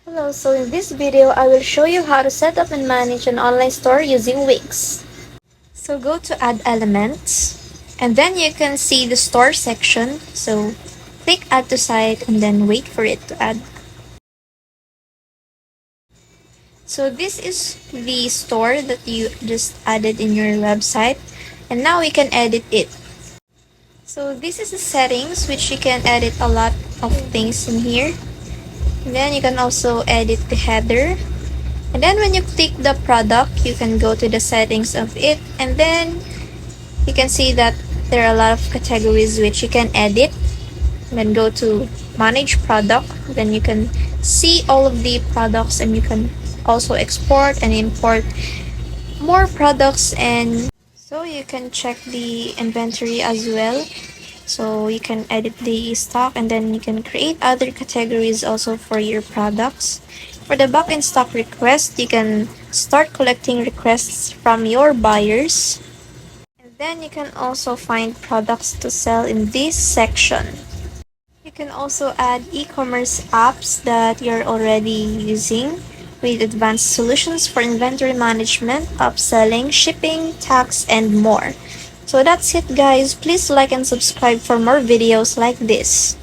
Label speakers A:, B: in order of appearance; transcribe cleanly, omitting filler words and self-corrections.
A: Hello, so in this video, I will show you how to set up and manage an online store using Wix. So go to Add Elements, and then you can see the store section. So click Add to Site and then wait for it to add. So this is the store that you just added in your website, and now we can edit it. So this is the settings, which you can edit a lot of things in here. And then you can also edit the header. And then when you click the product, you can go to the settings of it, and then you can see that there are a lot of categories which you can edit. And then go to manage product, then you can see all of the products, and you can also export and import more products, and so you can check the inventory as well. So you can edit the stock, and then you can create other categories also for your products. For the backend stock request, you can start collecting requests from your buyers. And then you can also find products to sell in this section. You can also add e-commerce apps that you're already using with advanced solutions for inventory management, upselling, shipping, tax, and more. So that's it, guys. Please like and subscribe for more videos like this.